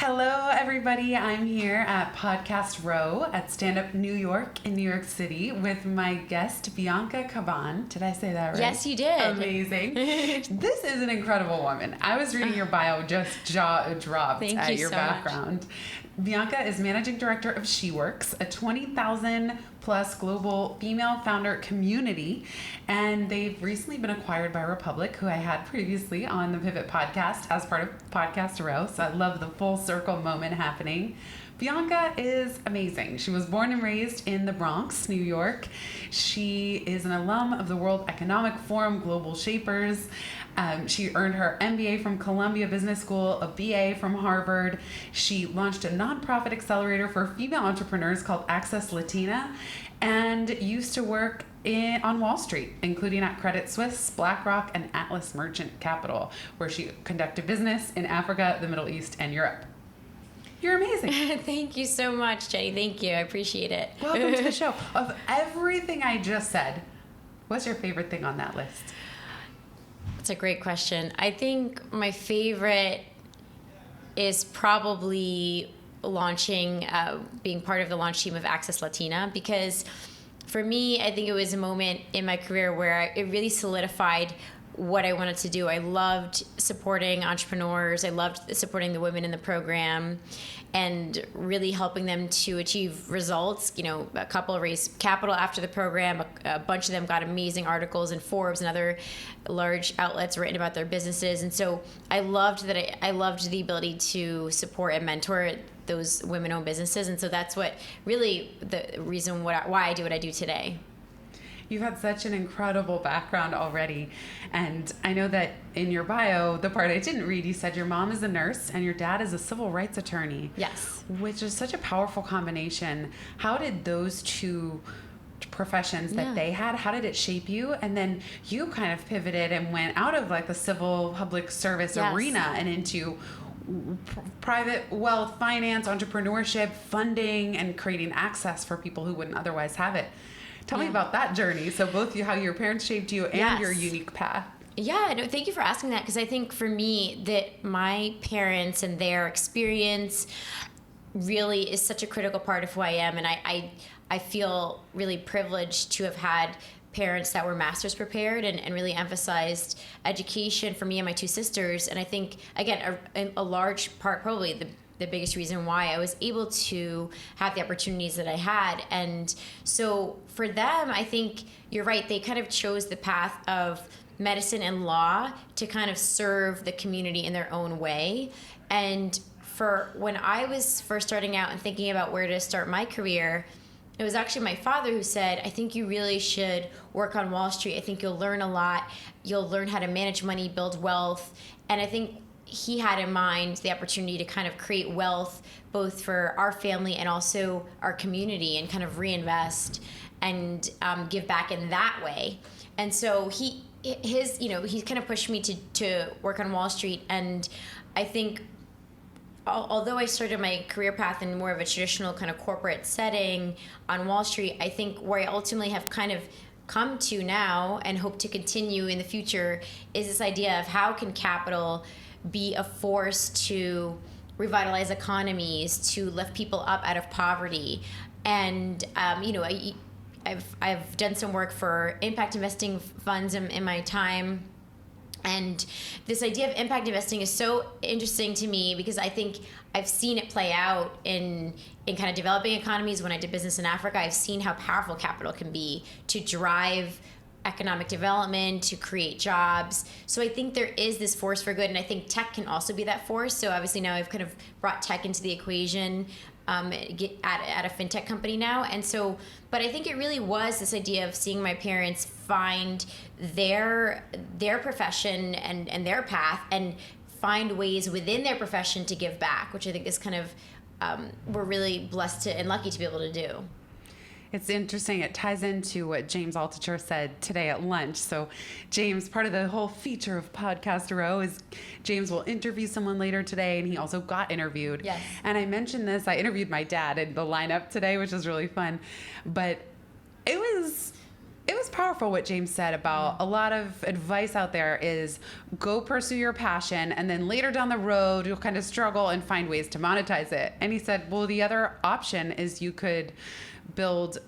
Hello, everybody. I'm here at Podcast Row at Stand Up New York in New York City with my guest, Bianca Caban. Did I say that right? Yes, you did. Amazing. This is an incredible woman. I was reading your bio, just jaw dropped at your background. Bianca is managing director of SheWorks, a 20,000 plus global female founder community, and they've recently been acquired by Republic, who I had previously on the Pivot podcast as part of Podcast Row. So I love the full circle moment happening. Bianca is amazing. She was born and raised in the Bronx, New York. She is an alum of the World Economic Forum Global Shapers. She earned her MBA from Columbia Business School, a BA from Harvard. She launched a nonprofit accelerator for female entrepreneurs called Access Latina, and used to work on Wall Street, including at Credit Suisse, BlackRock, and Atlas Merchant Capital, where she conducted business in Africa, the Middle East, and Europe. You're amazing. Thank you so much, Jenny. Thank you. I appreciate it. Welcome to the show. Of everything I just said, what's your favorite thing on that list? That's a great question. I think my favorite is probably being part of the launch team of Access Latina, because for me, I think it was a moment in my career where it really solidified what I wanted to do. I loved supporting entrepreneurs. I loved supporting the women in the program and really helping them to achieve results. You know, a couple raised capital after the program. A bunch of them got amazing articles in Forbes and other large outlets written about their businesses. And so I loved that. I loved the ability to support and mentor those women-owned businesses. And so that's what really the reason why I do what I do today. You've had such an incredible background already. And I know that in your bio, the part I didn't read, you said your mom is a nurse and your dad is a civil rights attorney. Yes. Which is such a powerful combination. How did those two professions that they had, how did it shape you? And then you kind of pivoted and went out of like the civil public service arena and into private wealth, finance, entrepreneurship, funding, and creating access for people who wouldn't otherwise have it. Tell me about that journey. So both how your parents shaped you and your unique path. Yeah, no, thank you for asking that, because I think for me that my parents and their experience really is such a critical part of who I am. And I feel really privileged to have had parents that were master's prepared and really emphasized education for me and my two sisters. And I think, again, a large part, probably the biggest reason why I was able to have the opportunities that I had. And so for them, I think you're right. They kind of chose the path of medicine and law to kind of serve the community in their own way. And for when I was first starting out and thinking about where to start my career, it was actually my father who said, I think you really should work on Wall Street. I think you'll learn a lot. You'll learn how to manage money, build wealth. And I think he had in mind the opportunity to kind of create wealth both for our family and also our community, and kind of reinvest and give back in that way. And so he kind of pushed me to work on Wall Street. And I think although I started my career path in more of a traditional kind of corporate setting on Wall Street, I think where I ultimately have kind of come to now and hope to continue in the future is this idea of how can capital be a force to revitalize economies, to lift people up out of poverty. And I've done some work for impact investing funds in my time. And this idea of impact investing is so interesting to me because I think I've seen it play out in kind of developing economies. When I did business in Africa, I've seen how powerful capital can be to drive economic development, to create jobs. So I think there is this force for good, and I think tech can also be that force. So obviously now I've kind of brought tech into the equation at a fintech company now. And so, but I think it really was this idea of seeing my parents find their profession and their path and find ways within their profession to give back, which I think is kind of, we're really blessed and lucky to be able to do. It's interesting. It ties into what James Altucher said today at lunch. So James, part of the whole feature of Podcast Row is James will interview someone later today, and he also got interviewed. Yes. And I mentioned this. I interviewed my dad in the lineup today, which was really fun. But it was it was powerful what James said about a lot of advice out there is go pursue your passion, and then later down the road you'll kind of struggle and find ways to monetize it. And he said, well, the other option is you could build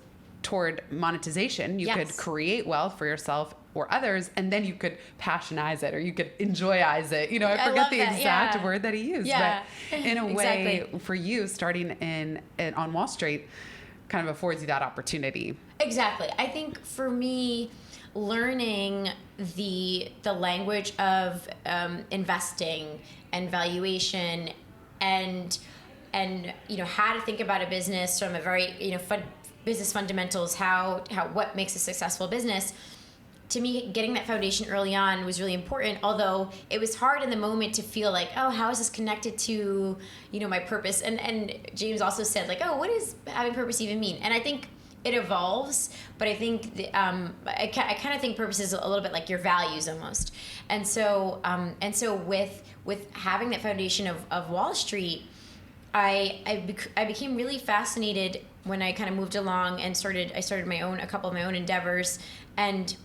toward monetization. You could create wealth for yourself or others, and then you could passionize it, or you could enjoyize it. You know, I forget the exact word that he used, but in a way, for you, starting on Wall Street kind of affords you that opportunity. Exactly. I think for me, learning the language of investing and valuation, and how to think about a business from a very business fundamentals, what makes a successful business. To me, getting that foundation early on was really important, although it was hard in the moment to feel like, oh, how is this connected to, my purpose? And James also said, like, oh, what does having purpose even mean? And I think it evolves, but I think I kind of think purpose is a little bit like your values almost. And so with having that foundation of Wall Street, I became really fascinated when I kind of moved along and I started a couple of my own endeavors. And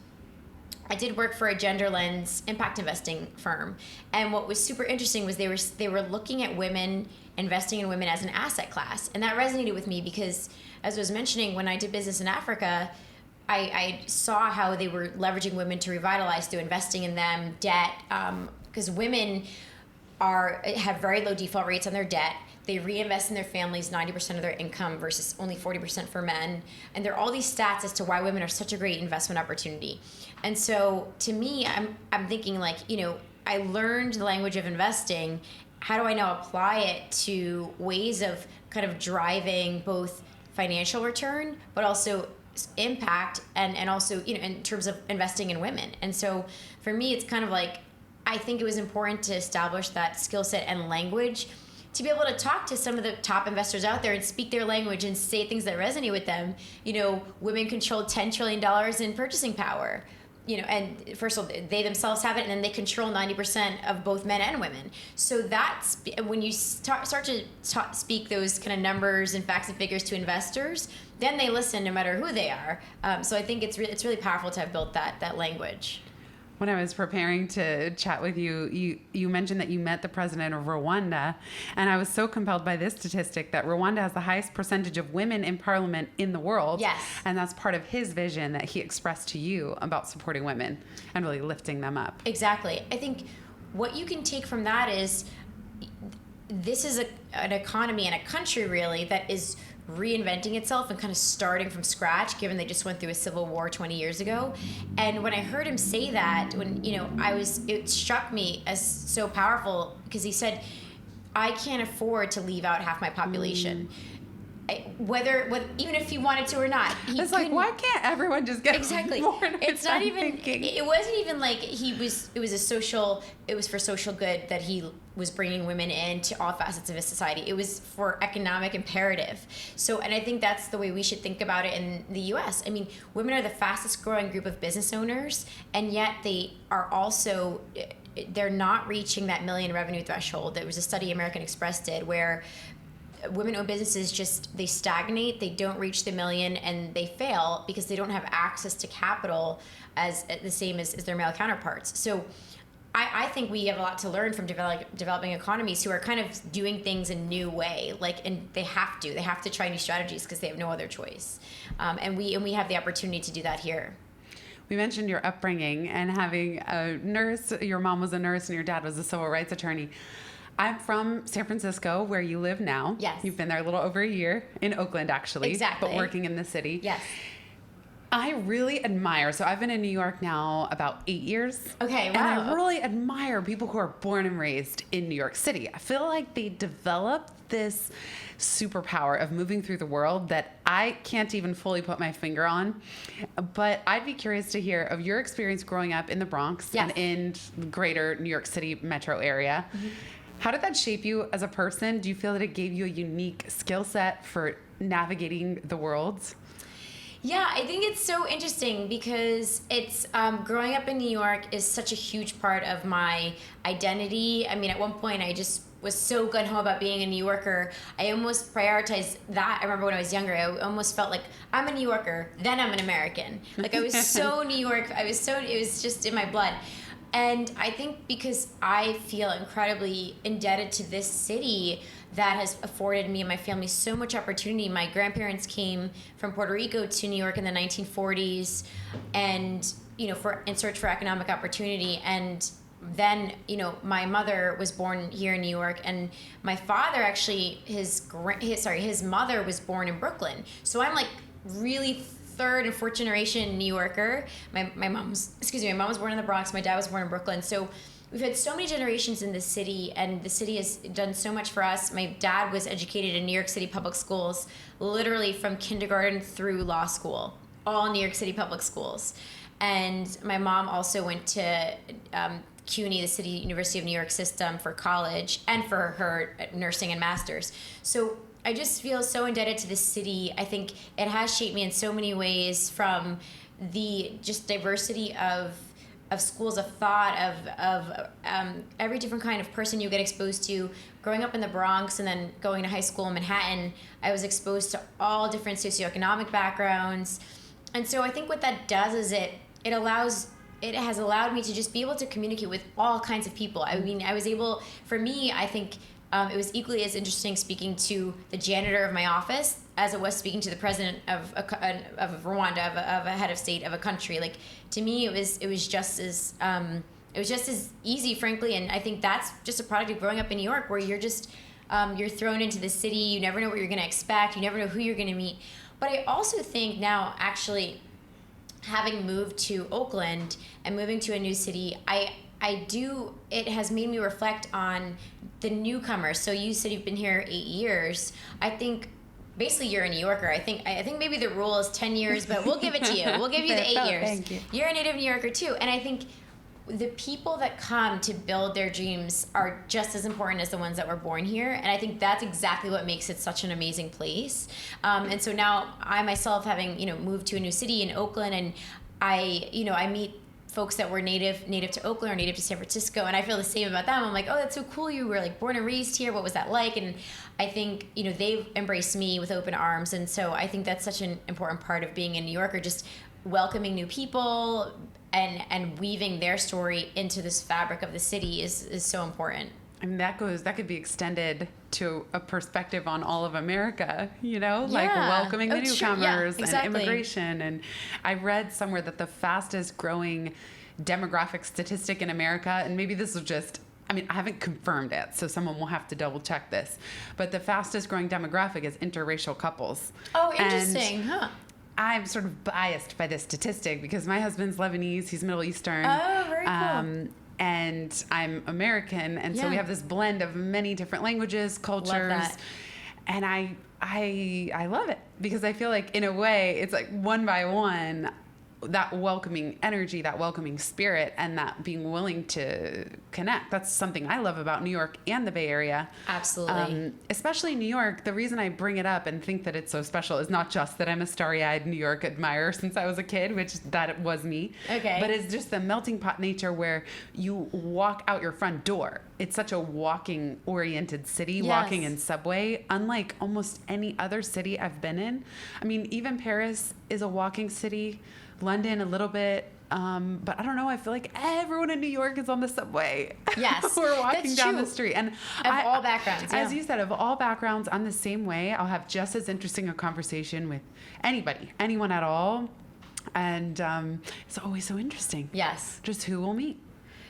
I did work for a gender lens impact investing firm. And what was super interesting was they were looking at women, investing in women as an asset class. And that resonated with me because, as I was mentioning, when I did business in Africa, I saw how they were leveraging women to revitalize through investing in them, debt, because women have very low default rates on their debt. They reinvest in their families 90% of their income versus only 40% for men. And there are all these stats as to why women are such a great investment opportunity. And so to me, I'm thinking like, I learned the language of investing. How do I now apply it to ways of kind of driving both financial return, but also impact and also, in terms of investing in women? And so for me, it's kind of like, I think it was important to establish that skill set and language to be able to talk to some of the top investors out there and speak their language and say things that resonate with them. Women control $10 trillion in purchasing power. And first of all, they themselves have it, and then they control 90% of both men and women. So that's when you start to speak those kind of numbers and facts and figures to investors, then they listen no matter who they are. So I think it's really powerful to have built that language. When I was preparing to chat with you, you mentioned that you met the president of Rwanda, and I was so compelled by this statistic that Rwanda has the highest percentage of women in parliament in the world. Yes. And that's part of his vision that he expressed to you about supporting women and really lifting them up. Exactly. I think what you can take from that is this is an economy and a country really that is reinventing itself and kind of starting from scratch, given they just went through a civil war 20 years ago. And when I heard him say that, it struck me as so powerful because he said, I can't afford to leave out half my population. Even if he wanted to or not. It's like, why can't everyone just get more? It's not even, it wasn't even like it was for social good that he was bringing women into all facets of his society. It was for economic imperative. So, and I think that's the way we should think about it in the US. I mean, women are the fastest growing group of business owners, and yet they're not reaching that million revenue threshold. There was a study American Express did where women-owned businesses they stagnate, they don't reach the million, and they fail because they don't have access to capital as the same as their male counterparts. So I think we have a lot to learn from developing economies who are kind of doing things in a new way, and they have to try new strategies because they have no other choice. And we have the opportunity to do that here. We mentioned your upbringing and having a nurse. Your mom was a nurse and your dad was a civil rights attorney. I'm from San Francisco, where you live now. Yes. You've been there a little over a year, in Oakland actually. Exactly. But working in the city. Yes. I really admire, so I've been in New York now about 8 years. Okay, wow. And I really admire people who are born and raised in New York City. I feel like they develop this superpower of moving through the world that I can't even fully put my finger on. But I'd be curious to hear of your experience growing up in the Bronx and in the greater New York City metro area. Mm-hmm. How did that shape you as a person? Do you feel that it gave you a unique skill set for navigating the world? Yeah, I think it's so interesting because it's growing up in New York is such a huge part of my identity. I mean, at one point I just was so gun-ho about being a New Yorker, I almost prioritized that. I remember when I was younger, I almost felt like I'm a New Yorker, then I'm an American. Like I was so New York, it was just in my blood. And I think because I feel incredibly indebted to this city that has afforded me and my family so much opportunity. My grandparents came from Puerto Rico to New York in the 1940s and, in search for economic opportunity. And then, my mother was born here in New York, and my father actually, his mother was born in Brooklyn. So I'm like really third and fourth generation New Yorker. My mom was born in the Bronx. My dad was born in Brooklyn. So we've had so many generations in this city, and the city has done so much for us. My dad was educated in New York City public schools, literally from kindergarten through law school, all New York City public schools. And my mom also went to CUNY, the City University of New York system, for college and for her nursing and master's. So I just feel so indebted to this city. I think it has shaped me in so many ways, from the just diversity of schools of thought, of every different kind of person you get exposed to. Growing up in the Bronx and then going to high school in Manhattan, I was exposed to all different socioeconomic backgrounds. And so I think what that does is it has allowed me to just be able to communicate with all kinds of people. I mean, for me, I think it was equally as interesting speaking to the janitor of my office as it was speaking to the president of Rwanda, of a head of state of a country. Like, to me, it was just as easy, frankly. And I think that's just a product of growing up in New York, where you're just you're thrown into the city. You never know what you're going to expect. You never know who you're going to meet. But I also think now, actually, having moved to Oakland and moving to a new city, it has made me reflect on the newcomers. So you said you've been here 8 years. I think basically you're a New Yorker. I think maybe the rule is 10 years, but we'll give it to you. We'll give you the 8 years. Thank you. You're a native New Yorker too. And I think the people that come to build their dreams are just as important as the ones that were born here. And I think that's exactly what makes it such an amazing place. And so now I myself, having, moved to a new city in Oakland, and I meet folks that were native to Oakland or native to San Francisco, and I feel the same about them. I'm like, oh, that's so cool. You were like born and raised here. What was that like? And I think, they've embraced me with open arms. And so I think that's such an important part of being a New Yorker, just welcoming new people and weaving their story into this fabric of the city is so important. I mean, that could be extended to a perspective on all of America, like welcoming the newcomers and immigration. And I read somewhere that the fastest growing demographic statistic in America, and maybe this was just, I haven't confirmed it, so someone will have to double check this, but the fastest growing demographic is interracial couples. Oh, interesting, huh? I'm sort of biased by this statistic because my husband's Lebanese, he's Middle Eastern. Oh, very cool. And I'm American, and so we have this blend of many different languages, cultures. Love that. And I love it because I feel like, in a way, it's like one by one, that welcoming energy, that welcoming spirit, and that being willing to connect. That's something I love about New York and the Bay Area. Absolutely. Especially New York. The reason I bring it up and think that it's so special is not just that I'm a starry-eyed New York admirer since I was a kid, which that was me. Okay. But it's just the melting pot nature where you walk out your front door. It's such a walking-oriented city, Yes. walking in subway, unlike almost any other city I've been in. Even Paris is a walking city. London a little bit, but I don't know. I feel like everyone in New York is on the subway. Yes, or walking that's down true. the street. And All backgrounds. As you said, of all backgrounds, I'm the same way. I'll have just as interesting a conversation with anyone at all, and it's always so interesting. Yes, just who we'll meet.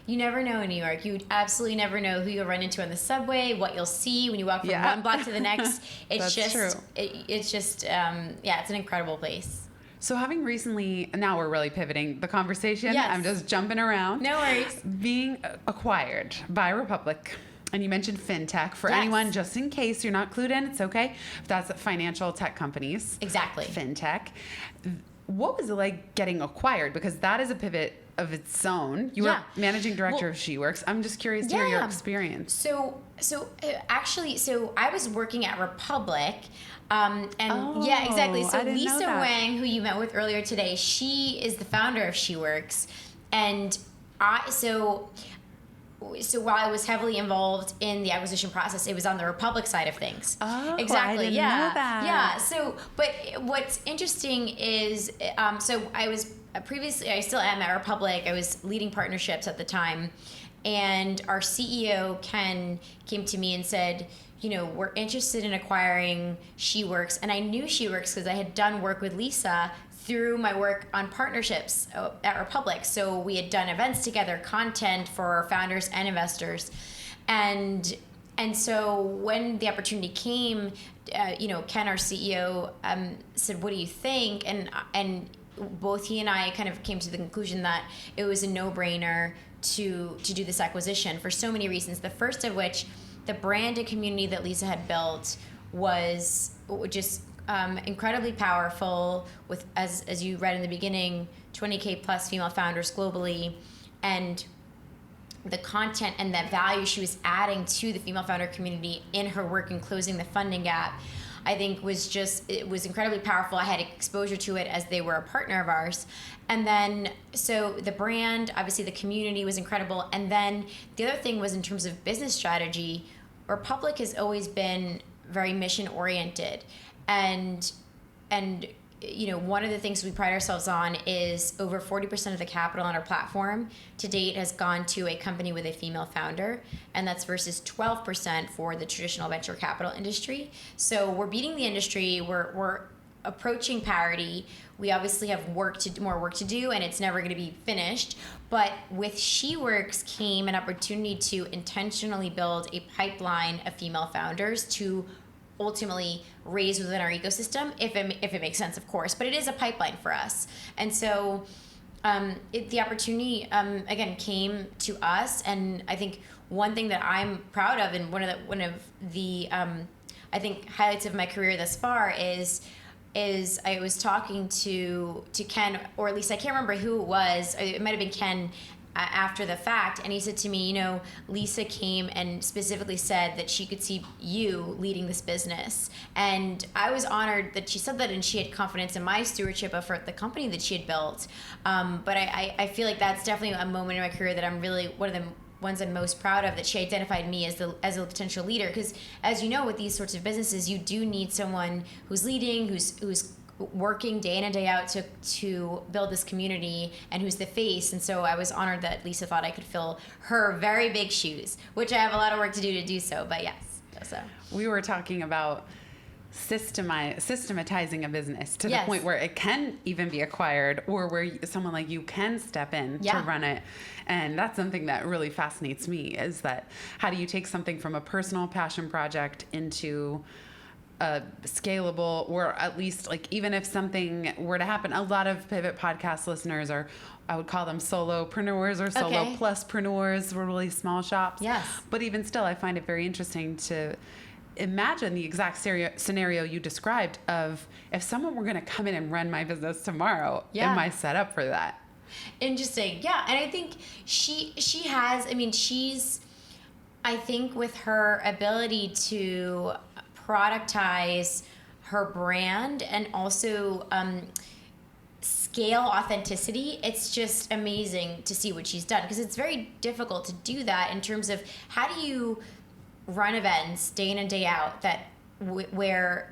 You never know in New York. You absolutely never know who you'll run into on the subway, what you'll see when you walk from one block to the next. It's That's true. It's an incredible place. So having recently, now we're really pivoting the conversation. Yes. I'm just jumping around. No worries. Being acquired by Republic. And you mentioned fintech. For anyone, just in case you're not clued in, it's okay. That's financial tech companies. Exactly. Fintech. What was it like getting acquired? Because that is a pivot of its own. You were managing director of SheWorks. I'm just curious to hear your experience. So I was working at Republic. Exactly. So Lisa Wang, who you met with earlier today, she is the founder of SheWorks. And so while I was heavily involved in the acquisition process, it was on the Republic side of things. Oh, exactly. I didn't know that. Yeah. So, but what's interesting is, so I was previously, I still am at Republic. I was leading partnerships at the time, and our CEO Ken came to me and said, we're interested in acquiring SheWorks, and I knew SheWorks because I had done work with Lisa through my work on partnerships at Republic. So we had done events together, content for founders and investors. And so when the opportunity came, Ken, our CEO, said, "What do you think?" And both he and I kind of came to the conclusion that it was a no-brainer to do this acquisition for so many reasons. The first of which, the brand and community that Lisa had built was just incredibly powerful, with, as you read in the beginning, 20K plus female founders globally, and the content and that value she was adding to the female founder community in her work in closing the funding gap, I think it was incredibly powerful. I had exposure to it as they were a partner of ours. And then, so the brand, obviously the community was incredible. And then the other thing was, in terms of business strategy, Republic has always been very mission oriented. And one of the things we pride ourselves on is over 40% of the capital on our platform to date has gone to a company with a female founder, and that's versus 12% for the traditional venture capital industry. So we're beating the industry. We're approaching parity. We obviously have more work to do, and it's never going to be finished. But with SheWorks came an opportunity to intentionally build a pipeline of female founders to ultimately raise within our ecosystem, if it makes sense, of course. But it is a pipeline for us. And so the opportunity, again, came to us. And I think one thing that I'm proud of, and one of the I think, highlights of my career thus far is I was talking to Ken, or at least I can't remember who it was. It might have been Ken, after the fact, and he said to me, Lisa came and specifically said that she could see you leading this business. And I was honored that she said that, and she had confidence in my stewardship of the company that she had built. But I feel like that's definitely a moment in my career that I'm really, one of the ones I'm most proud of, that she identified me as a potential leader. Because as you know, with these sorts of businesses, you do need someone who's leading, who's working day in and day out to build this community, and who's the face. And so I was honored that Lisa thought I could fill her very big shoes, which I have a lot of work to do so, but yes. So we were talking about systematizing a business to the point where it can even be acquired, or where someone like you can step in to run it. And that's something that really fascinates me, is that how do you take something from a personal passion project into a scalable, or at least, like, even if something were to happen, a lot of Pivot podcast listeners are, I would call them solopreneurs or solo pluspreneurs, really small shops. Yes. But even still, I find it very interesting to imagine the exact scenario you described of, if someone were going to come in and run my business tomorrow, am I set up for that? Interesting. Yeah. And I think she has, she's, I think, with her ability to productize her brand and also scale authenticity, it's just amazing to see what she's done, because it's very difficult to do that in terms of, how do you run events day in and day out that where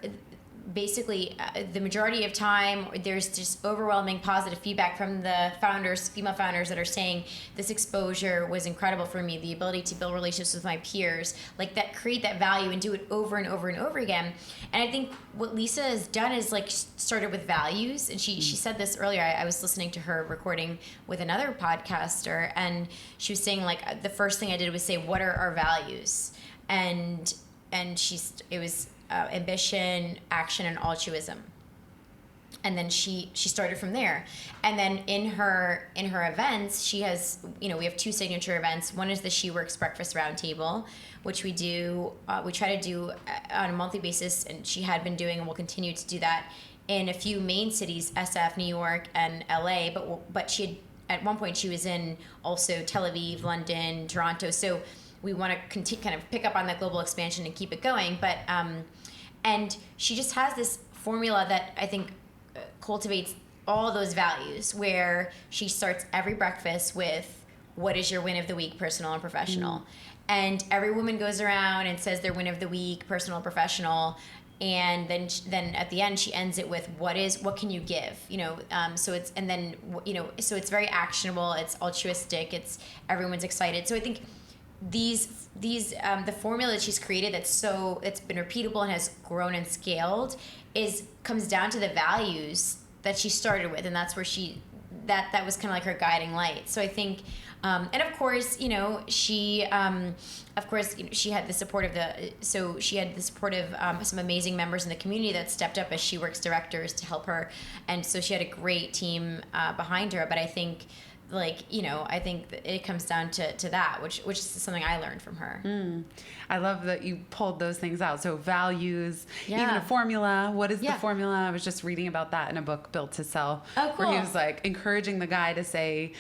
basically the majority of time there's just overwhelming positive feedback from the founders, female founders, that are saying this exposure was incredible for me, the ability to build relationships with my peers, like that, create that value and do it over and over and over again. And I think what Lisa has done is, like, started with values, and she said this earlier. I was listening to her recording with another podcaster, and she was saying, like, the first thing I did was say, what are our values? And it was ambition, action, and altruism. And then she started from there. And then in her events, she has, we have two signature events. One is the SheWorks Breakfast Roundtable, which we try to do on a monthly basis, and she had been doing and will continue to do that in a few main cities, SF, New York, and LA. But she had, at one point, she was in also Tel Aviv, London, Toronto. So we want to kind of pick up on that global expansion and keep it going. But and she just has this formula that I think cultivates all those values, where she starts every breakfast with, what is your win of the week, personal and professional? And every woman goes around and says their win of the week, personal, professional. And then at the end she ends it with what can you give, so it's, and then, so it's very actionable, it's altruistic, it's everyone's excited. So I think these the formula that she's created it's been repeatable and has grown and scaled comes down to the values that she started with, and that's where that was kind of like her guiding light. So I think and of course, she had the support of some amazing members in the community that stepped up as She Works directors to help her, and so she had a great team behind her. But I think, I think that it comes down to that, which is something I learned from her. I love that you pulled those things out. So values, even a formula. What is the formula? I was just reading about that in a book, Built to Sell, where he was encouraging the guy to say,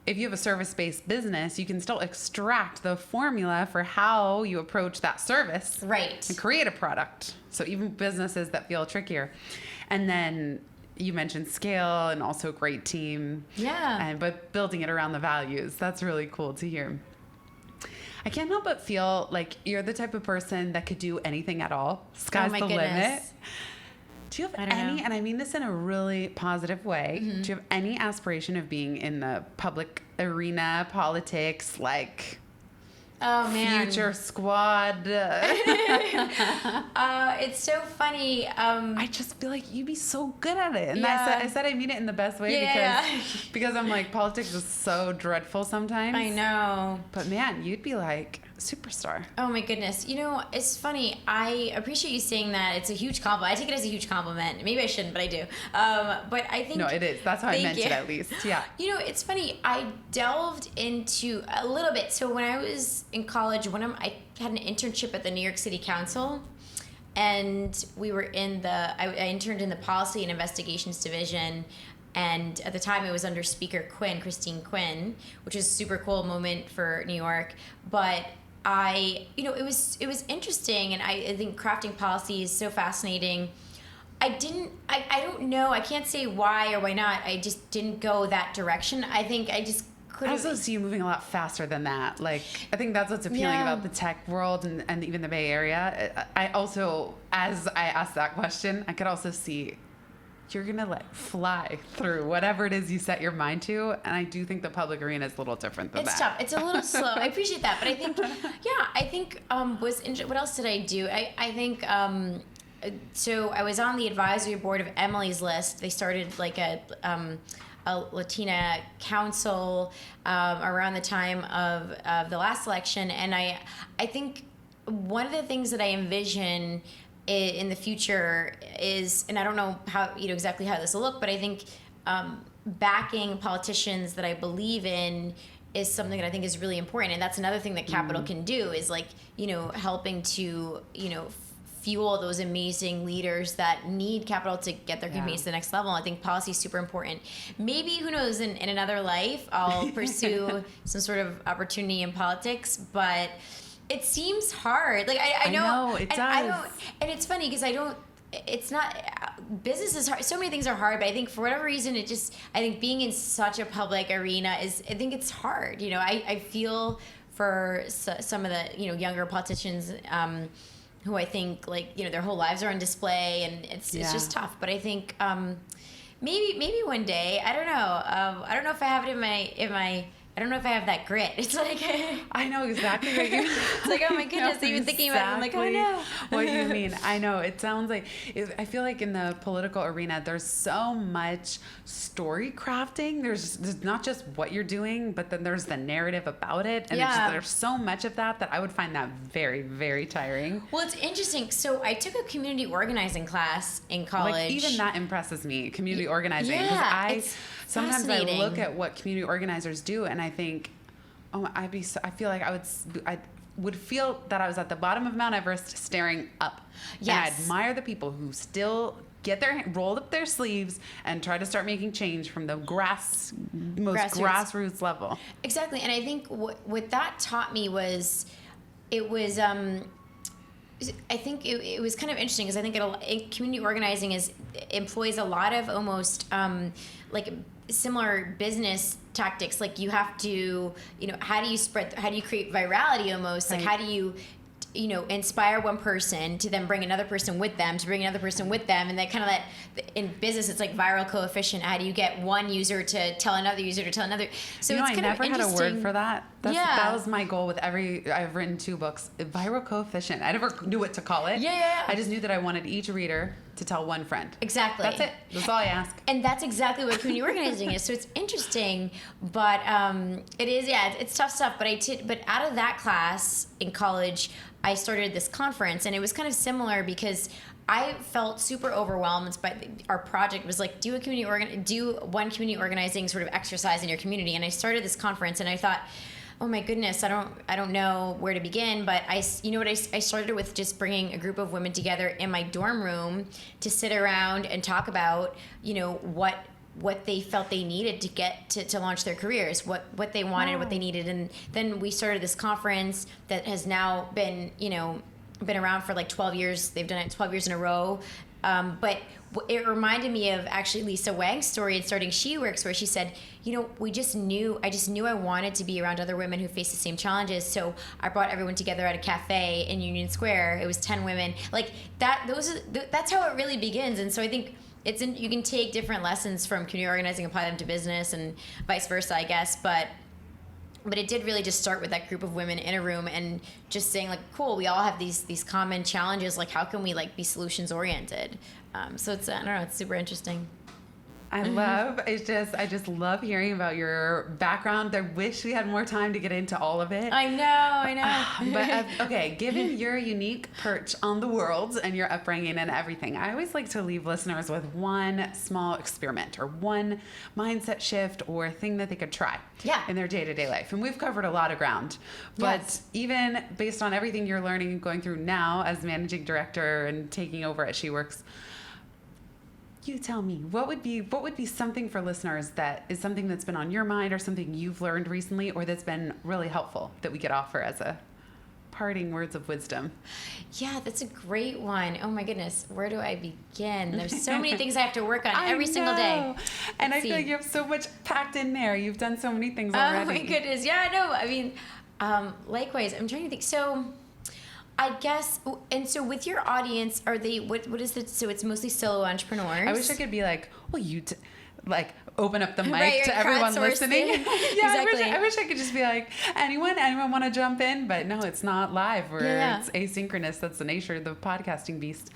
if you have a service-based business, you can still extract the formula for how you approach that service. Right. And create a product. So even businesses that feel trickier. And then you mentioned scale and also great team. Yeah. But building it around the values. That's really cool to hear. I can't help but feel like you're the type of person that could do anything at all. Sky's the limit. Do you have any, and I mean this in a really positive way, do you have any aspiration of being in the public arena, politics, future squad? It's so funny. I just feel like you'd be so good at it. And I said I mean it in the best way because I'm politics is so dreadful sometimes. I know. But man, you'd be superstar. Oh my goodness. It's funny. I appreciate you saying that. It's a huge compliment. I take it as a huge compliment. Maybe I shouldn't, but I do. But I think... No, it is. That's how I meant it, at least. Yeah. It's funny. I delved into a little bit. So when I was in college, I had an internship at the New York City Council, and we were I interned in the Policy and Investigations Division. And at the time, it was under Speaker Christine Quinn, which was a super cool moment for New York. But it was interesting, and I think crafting policy is so fascinating. I don't know. I can't say why or why not. I just didn't go that direction. I think I just couldn't. I also see you moving a lot faster than that. I think that's what's appealing about the tech world and even the Bay Area. I also, as I asked that question, I could also see you're going to fly through whatever it is you set your mind to. And I do think the public arena is a little different than that. It's tough. It's a little slow. I appreciate that. But I think, what else did I do? I think, so I was on the advisory board of Emily's List. They started a Latina council around the time of the last election. And I think one of the things that I envision in the future is, and I don't know how exactly how this will look, but I think backing politicians that I believe in is something that I think is really important, and that's another thing that capital can do is helping to fuel those amazing leaders that need capital to get their communities to the next level. I think policy is super important. Maybe, who knows, in another life I'll pursue some sort of opportunity in politics, but it seems hard. I know it does. And it's funny because it's not, business is hard. So many things are hard, but I think for whatever reason, I think being in such a public arena I think it's hard. I feel for some of the, younger politicians who I think their whole lives are on display, and it's just tough. But I think maybe one day, I don't know. I don't know if I have it I don't know if I have that grit. It's I know exactly what you mean. It's oh my goodness, even thinking about it, I'm oh no. What you mean. I know. It sounds I feel like in the political arena, there's so much story crafting. There's not just what you're doing, but then there's the narrative about it. And there's so much of that I would find that very, very tiring. Well, it's interesting. So I took a community organizing class in college. Even that impresses me, community organizing. Because sometimes I look at what community organizers do, and I think, I feel like I would feel that I was at the bottom of Mount Everest staring up. Yes. And I admire the people who still roll up their sleeves and try to start making change from the grassroots level. Exactly. And I think what that taught me was, I think it was kind of interesting because I think community organizing employs a lot of almost like similar business tactics. Like you have to, how do you create virality almost? Like how do you inspire one person to then bring another person with them, to bring another person with them. And then kind of that in business, it's like viral coefficient. How do you get one user to tell another user to tell another? So it's kind of interesting. I never had a word for that. That was my goal with I've written 2 books, viral coefficient. I never knew what to call it. Yeah. I just knew that I wanted each reader to tell one friend. Exactly. That's it. That's all I ask. And that's exactly what community organizing is. So it's interesting, but it is, it's tough stuff. But out of that class in college, I started this conference, and it was kind of similar because I felt super overwhelmed by our project. Was like, do one community organizing sort of exercise in your community. And I started this conference, and I thought, oh my goodness, I don't know where to begin. But I started with just bringing a group of women together in my dorm room to sit around and talk about, what they felt they needed to get to launch their careers, what they wanted, what they needed. And then we started this conference that has now been around for like 12 years. They've done it 12 years in a row. But it reminded me of actually Lisa Wang's story in starting She Works, where she said, I just knew I wanted to be around other women who face the same challenges. So I brought everyone together at a cafe in Union Square. It was 10 women like that. That's how it really begins. And so I think you can take different lessons from community organizing, apply them to business, and vice versa, I guess. But it did really just start with that group of women in a room and just saying like, cool, we all have these common challenges. Like, how can we be solutions oriented? So it's, I don't know, it's super interesting. I just love hearing about your background. I wish we had more time to get into all of it. I know. But okay, given your unique perch on the world and your upbringing and everything, I always like to leave listeners with one small experiment or one mindset shift or thing that they could try in their day-to-day life. And we've covered a lot of ground. But even based on everything you're learning and going through now as managing director and taking over at She Works, you tell me, what would be something for listeners that is something that's been on your mind or something you've learned recently or that's been really helpful that we could offer as a parting words of wisdom? Yeah, that's a great one. Oh my goodness, where do I begin? There's so many things I have to work on every single day. And I feel like you have so much packed in there. You've done so many things already. Oh my goodness. Yeah, no, I mean, likewise, I'm trying to think. So I guess, and so with your audience, are they, what is it? So it's mostly solo entrepreneurs. I wish I could be like, well, open up the mic to everyone listening. Yeah, exactly. I wish I could just be like, anyone want to jump in? But no, it's not live or it's asynchronous. That's the nature of the podcasting beast.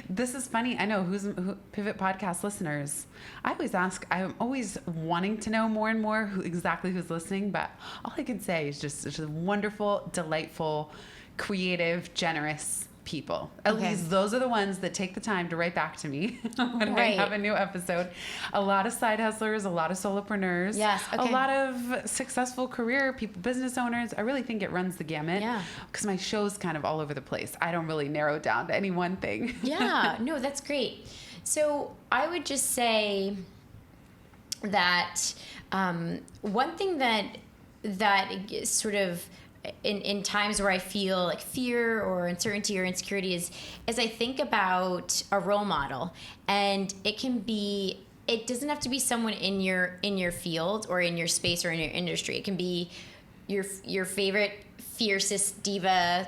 This is funny. I know who Pivot Podcast listeners. I always ask, I'm always wanting to know more and more who's listening, but all I can say is just wonderful, delightful, creative, generous people. At least those are the ones that take the time to write back to me when I have a new episode. A lot of side hustlers, a lot of solopreneurs, a lot of successful career people, business owners. I really think it runs the gamut because my show's kind of all over the place. I don't really narrow it down to any one thing. Yeah, no, that's great. So I would just say that one thing that sort of in times where I feel like fear or uncertainty or insecurity is I think about a role model, and it doesn't have to be someone in your field or in your space or in your industry. It can be your favorite fiercest diva,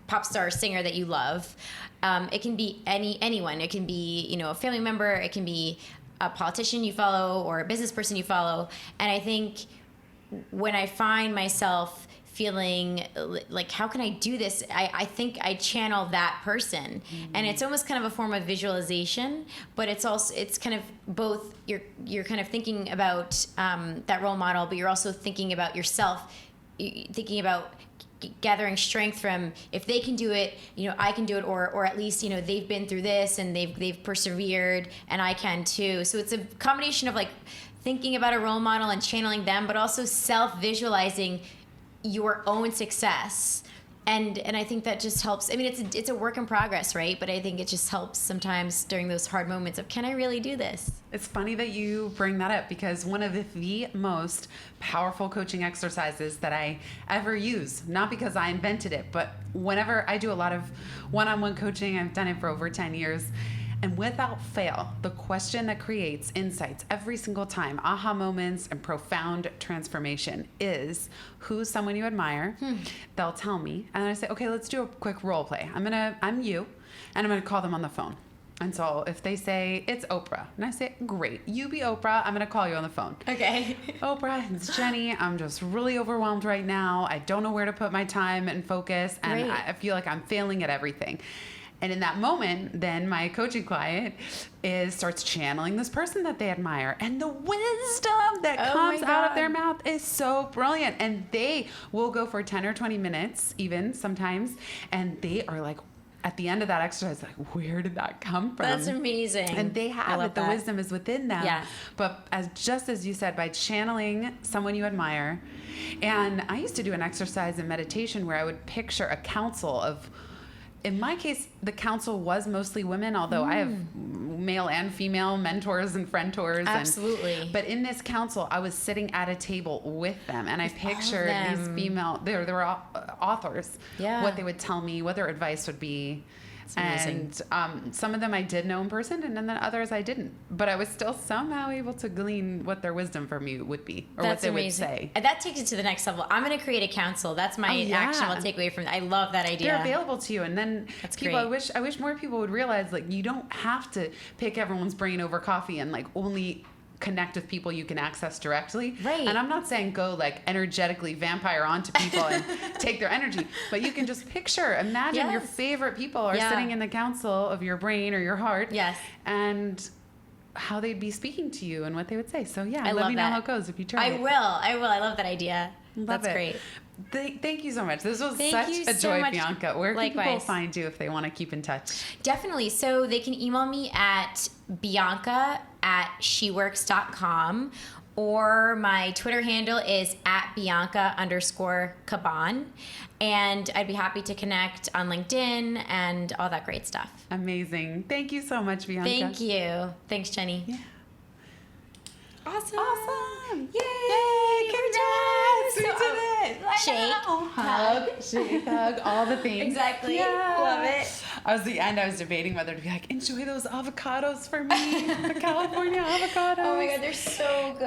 pop star singer that you love. It can be anyone. It can be, a family member. It can be a politician you follow or a business person you follow. And I think when I find myself feeling like, how can I do this? I think I channel that person. Mm-hmm. And it's almost kind of a form of visualization, but it's kind of both, you're kind of thinking about that role model, but you're also thinking about yourself, thinking about gathering strength from, if they can do it, I can do it, or at least, they've been through this and they've persevered and I can too. So it's a combination of thinking about a role model and channeling them, but also self-visualizing your own success And I think that just helps. I mean, it's a work in progress, right? But I think it just helps sometimes during those hard moments of, can I really do this? It's funny that you bring that up, because one of the most powerful coaching exercises that I ever use, not because I invented it, but whenever I do a lot of one-on-one coaching, I've done it for over 10 years, and without fail, the question that creates insights every single time, aha moments and profound transformation, is, who's someone you admire? They'll tell me, and I say, okay, let's do a quick role play. I'm you, and I'm gonna call them on the phone. And so if they say, it's Oprah, and I say, great, you be Oprah, I'm gonna call you on the phone. Okay. Oprah, it's Jenny. I'm just really overwhelmed right now. I don't know where to put my time and focus, and I feel like I'm failing at everything. And in that moment, then my coaching client starts channeling this person that they admire. And the wisdom that comes out of their mouth is so brilliant. And they will go for 10 or 20 minutes, even sometimes. And they are like, at the end of that exercise, like, where did that come from? That's amazing. And they have it. The wisdom is within them. Yeah. But just as you said, by channeling someone you admire. And I used to do an exercise in meditation where I would picture a council of, in my case, the council was mostly women, although I have male and female mentors and friendtors. Absolutely. But in this council, I was sitting at a table with them, and I pictured these female, they were authors, what they would tell me, what their advice would be. And some of them I did know in person, and then others I didn't. But I was still somehow able to glean what their wisdom from me would be, or what they would say. And that takes it to the next level. I'm going to create a council. That's my actionable takeaway from. I love that idea. They're available to you, and then people. Great. I wish more people would realize, like, you don't have to pick everyone's brain over coffee and like only connect with people you can access directly. Right. And I'm not saying go like energetically vampire onto people and take their energy, but you can just imagine your favorite people are sitting in the council of your brain or your heart. Yes. And how they'd be speaking to you and what they would say. So yeah, let me know how it goes if you try it. I will. I love that idea. That's great. Thank you so much. This was such a joy, Bianca. Where can people find you if they want to keep in touch? Definitely. So they can email me at bianca@sheworks.com, or my Twitter handle is @Bianca_Caban. And I'd be happy to connect on LinkedIn and all that great stuff. Amazing. Thank you so much, Bianca. Thank you. Thanks, Jenny. Yeah. Awesome. Yay. Congrats. We did it. Shake, hug, all the things. Exactly. Yeah. Love it. I was debating whether to be like, enjoy those avocados for me, the California avocados. Oh my God, they're so good.